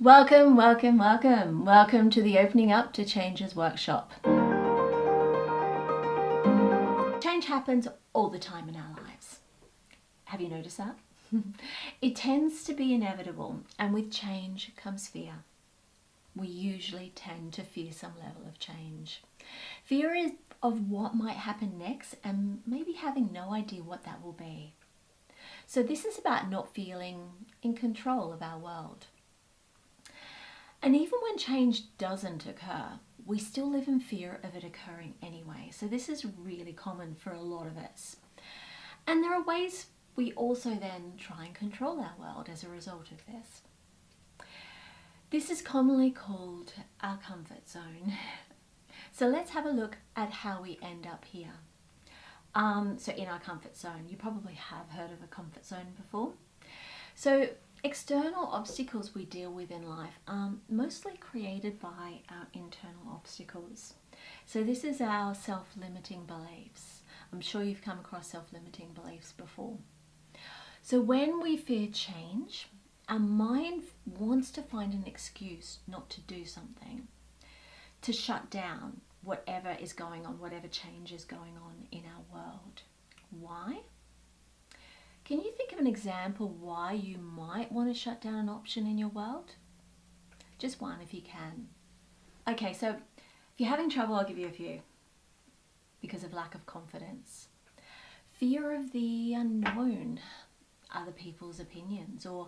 Welcome, welcome, welcome. Welcome to the Opening Up to Changes workshop. Change happens all the time in our lives. Have you noticed that? It tends to be inevitable, and with change comes fear. We usually tend to fear some level of change. Fear is of what might happen next and maybe having no idea what that will be. So this is about not feeling in control of our world. And even when change doesn't occur, we still live in fear of it occurring anyway. So this is really common for a lot of us. And there are ways we also then try and control our world as a result of this. This is commonly called our comfort zone. So let's have a look at how we end up here. So in our comfort zone, you probably have heard of a comfort zone before. So external obstacles we deal with in life are mostly created by our internal obstacles. So this is our self-limiting beliefs. I'm sure you've come across self-limiting beliefs before. So when we fear change, our mind wants to find an excuse not to do something, to shut down whatever is going on, whatever change is going on in our world. Why? Can you think of an example why you might want to shut down an option in your world? Just one if you can. Okay, so if you're having trouble, I'll give you a few. Because of lack of confidence. Fear of the unknown, other people's opinions, or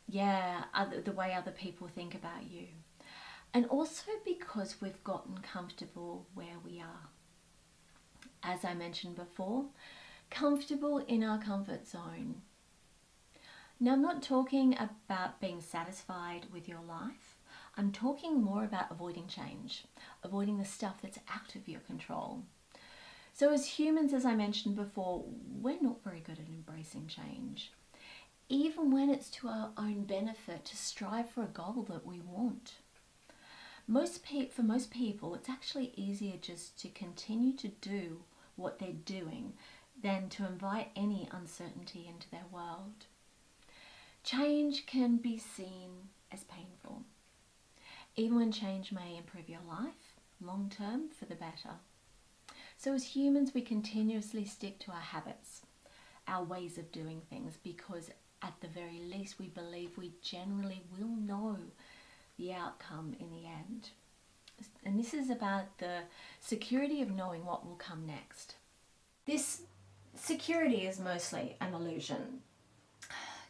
the way other people think about you. And also because we've gotten comfortable where we are. As I mentioned before, comfortable in our comfort zone. Now, I'm not talking about being satisfied with your life. I'm talking more about avoiding change, avoiding the stuff that's out of your control. So as humans, as I mentioned before, we're not very good at embracing change, even when it's to our own benefit to strive for a goal that we want. For most people, it's actually easier just to continue to do what they're doing than to invite any uncertainty into their world. Change can be seen as painful, even when change may improve your life long term for the better. So as humans, we continuously stick to our habits, our ways of doing things, because at the very least we believe we generally will know the outcome in the end. And this is about the security of knowing what will come next. This security is mostly an illusion.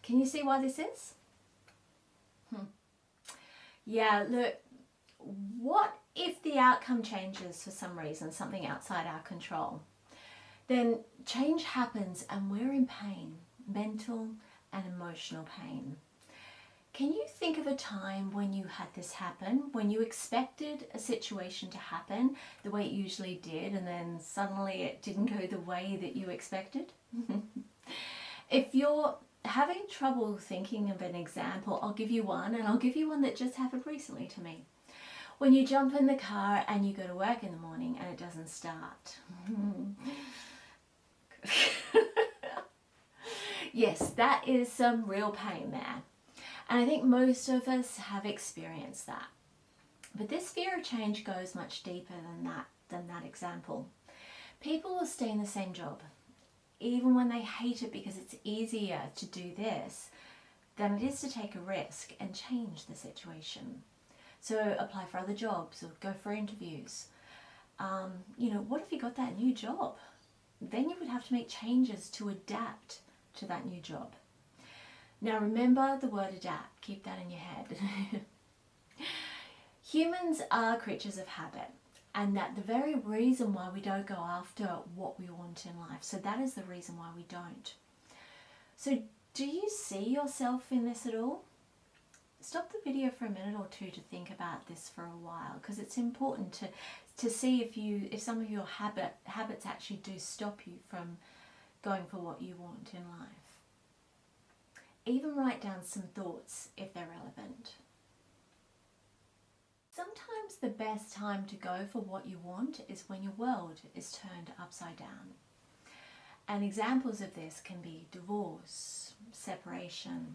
Can you see why this is? Yeah, look, what if the outcome changes for some reason, something outside our control? Then change happens and we're in pain, mental and emotional pain. Can you think of a time when you had this happen, when you expected a situation to happen the way it usually did, and then suddenly it didn't go the way that you expected? If you're having trouble thinking of an example, I'll give you one, and I'll give you one that just happened recently to me. When you jump in the car and you go to work in the morning and it doesn't start. Yes, that is some real pain there. And I think most of us have experienced that. But this fear of change goes much deeper than that example. People will stay in the same job, even when they hate it, because it's easier to do this than it is to take a risk and change the situation. So apply for other jobs or go for interviews. What if you got that new job? Then you would have to make changes to adapt to that new job. Now remember the word adapt, keep that in your head. Humans are creatures of habit, and that the very reason why we don't go after what we want in life. So that is the reason why we don't. So do you see yourself in this at all? Stop the video for a minute or two to think about this for a while, because it's important to see if some of your habits actually do stop you from going for what you want in life. Even write down some thoughts if they're relevant. Sometimes the best time to go for what you want is when your world is turned upside down. And examples of this can be divorce, separation,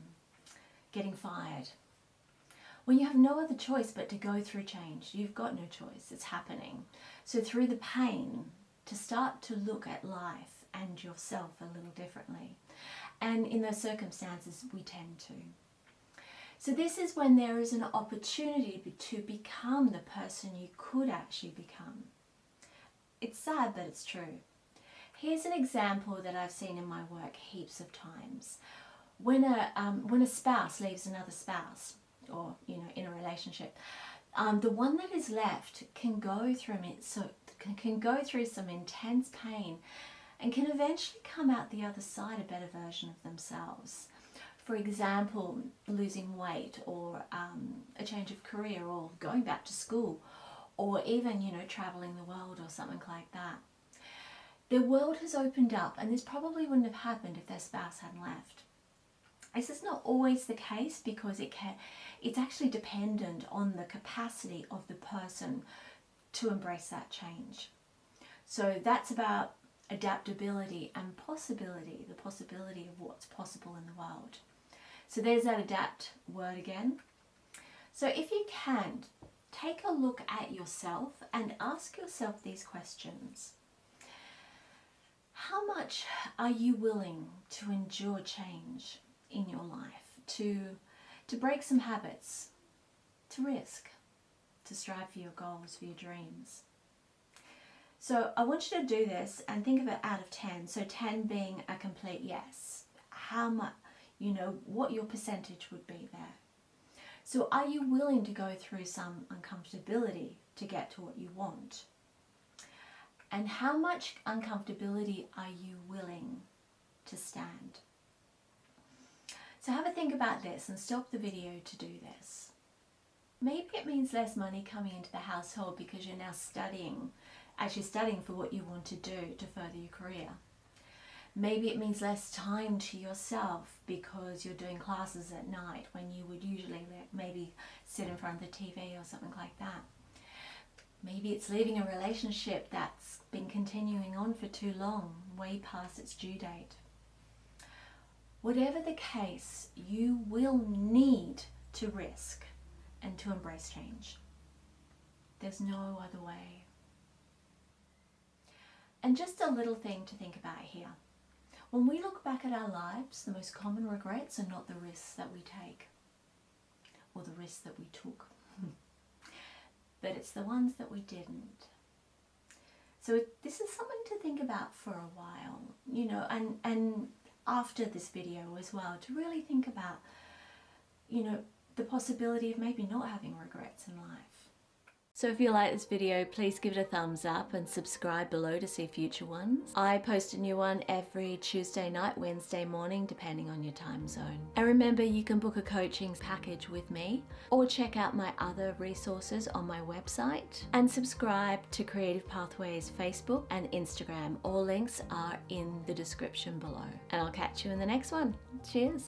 getting fired. when you have no other choice but to go through change. You've got no choice, it's happening. So through the pain, to start to look at life and yourself a little differently. And in those circumstances, we tend to. So this is when there is an opportunity to become the person you could actually become. It's sad, but it's true. Here's an example that I've seen in my work heaps of times. When a spouse leaves another spouse, or in a relationship, the one that is left can go through some intense pain, and can eventually come out the other side a better version of themselves. For example, losing weight, or a change of career, or going back to school, or even traveling the world or something like that. Their world has opened up, and this probably wouldn't have happened if their spouse hadn't left. This is not always the case, because it's actually dependent on the capacity of the person to embrace that change. So that's about adaptability and possibility, the possibility of what's possible in the world. So there's that adapt word again. So if you can, take a look at yourself and ask yourself these questions. How much are you willing to endure change in your life, to break some habits, to risk, to strive for your goals, for your dreams? So I want you to do this and think of it out of 10. So 10 being a complete yes. How much, what your percentage would be there. So are you willing to go through some uncomfortability to get to what you want? And how much uncomfortability are you willing to stand? So have a think about this and stop the video to do this. Maybe it means less money coming into the household because you're now studying for what you want to do to further your career. Maybe it means less time to yourself because you're doing classes at night when you would usually maybe sit in front of the TV or something like that. Maybe it's leaving a relationship that's been continuing on for too long, way past its due date. Whatever the case, you will need to risk and to embrace change. There's no other way. And just a little thing to think about here. When we look back at our lives, the most common regrets are not the risks that we take or the risks that we took, but it's the ones that we didn't. So this is something to think about for a while, and after this video as well, to really think about, the possibility of maybe not having regrets in life. So if you like this video, please give it a thumbs up and subscribe below to see future ones. I post a new one every Tuesday night, Wednesday morning, depending on your time zone. And remember, you can book a coaching package with me or check out my other resources on my website, and subscribe to Creative Pathways Facebook and Instagram. All links are in the description below. And I'll catch you in the next one. Cheers.